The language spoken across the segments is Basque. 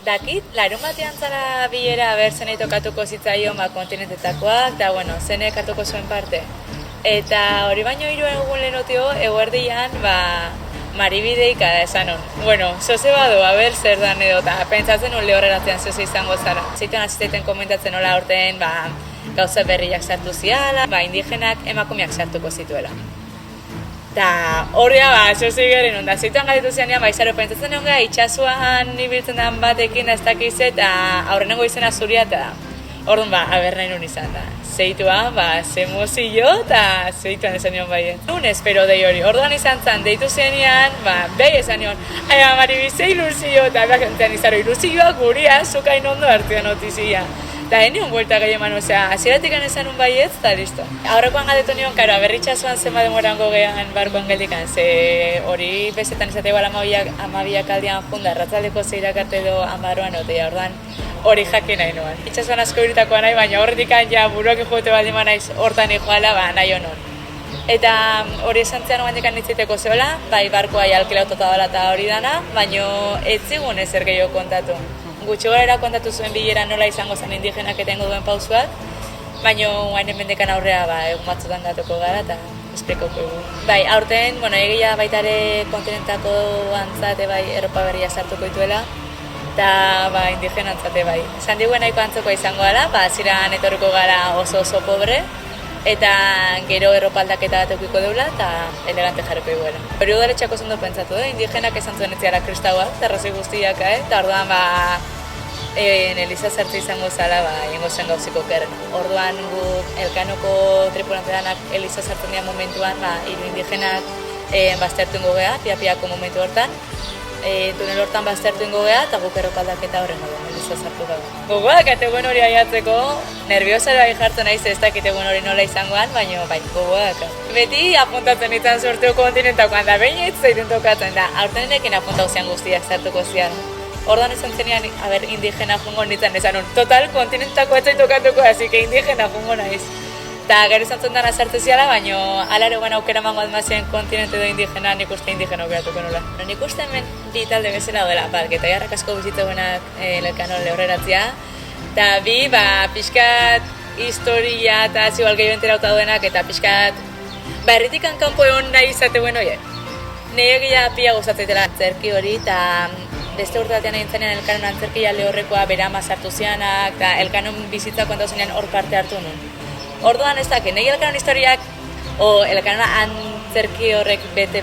Dakit, larun batean zara bilera zenei tokatuko zitzaion kontinentetakoak, eta bueno, zenek hartuko zuen parte. Eta hori baino 3 egun lehenotio, eguerdian, Maribideika esan hon. Bueno, zoze badu, zer dan edo, eta pentsatzen un lehorreratzean zoze izango zara. Zeiten atziteiten komentatzen hola orten, gauza berriak sartu ziala, indigenak emakumeak sartuko zituela. Eta horria, zoze garen onda, zeituan gaitu zenean, izaro pentsatzen honga, itxasuan ibiltzen den batekin ez dakiz eta aurrenengo izena zuria eta da. Orduan, nahi nun izan da. Zeituan, ze mozio eta zeituan esan nion baiet. Nun espero dei hori. Orduan izan zen, deitu zenean, behi esan nion, Maribize ilusio, eta behar enten izaro ilusioak guria, zukain ondo hartuan notizia. Eta nion buelta gehi eman, hasieratik esan nun baiet, eta listo. Aurrekoan galdetu nion, karo, berritxasuan zenba demorango gehan barkoan geldikan, ze hori bezetan izate igual amabiak aldean junda, erratzaldeko zeirak arte edo amaroan otea, orduan hori jakin nahi nuen. Itxasuan asko iritakoa nahi, baina horretik buruak jote baldin naiz hortan joala, nahi honon. Eta hori esan zean oan dekan nitziteko zeola, barkoa alkila dela eta hori dana, baina ez zigun ezer gehiago kontatu. Gutxi gorera kontatu zuen bilera nola izango zen indigenak etengo duen pausuak, baina hain hemendekan aurrea egun batzutan datuko gara eta esplikoko egu. Aurten, egia baitare kontinentako antzate Europa berria sartuko dituela, eta indigena antzate Esan diguen nahiko antzoko izango gara, ziran etorriko gara oso pobre, eta gero Europa aldaketa bat eukiko deula, eta elegante jarriko iguela. Hori udaletxako zondo pentsatu, indigenak esan zuen etziara kristauak, eta arrazoi guztiak, eta orduan Eliza sartu izango zala, ingo zen gauziko kerren. Orduan guk Elkanoko tripulanteanak Eliza sartu nian momentuan, hiru indigenak baztertu ingo geha, pia-piako momentu hortan. Tunel hortan baztertu ingo geha, eta guk erropaldaketa horren gau, Eliza sartu gau. Gogoak, egun hori aiatzeko, nerviosara jartzen naiz ez dakit egun hori nola izangoan, baina gogoak. Beti apuntatzen izan sorteo kontinentakoan da, behin ez zaiten tokatzen da. Aurten enekin apuntau zian guztiak sartuko zian. Orduan esan zenean, indigena jungo nintzen, esan total kontinentako ez zaitokatuko, así que indigena jungo naiz. Eta gero izan zuen dana sartu ziala, baina alare guen aukera mango admazien kontinente edo indigena, nik uste indigena aukeratuko nola. Nik uste hemen bi talde bezala dela, eta jarrak asko bizitza guenak Elkano lehorreratzea. Eta bi, pixkat historia eta zibal gehiago enterauta duenak, eta pixkat, erritikan kanpo egon nahi izate guen oie. Nire egia pia gozatzetela antzerki hori, eta beste urte batean egin zenean Elkanon antzerkia lehorrekoa berama sartu zianak, eta Elkanon bizitza kontatu zenean hor parte hartu nun. Orduan ez dakit, nire Elkanon historiak, Elkanon antzerki horrek beti.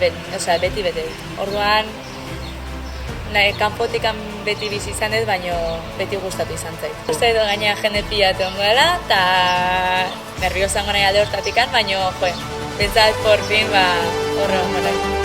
Orduan, kanpotikan beti bizi izan ez, baina beti gustatu izan zait. Uste edo gaina jende pilatu ongo dela, eta nerviozango nahi alde hortatikan, baina, pentsat, por fin, horre ongo nahi.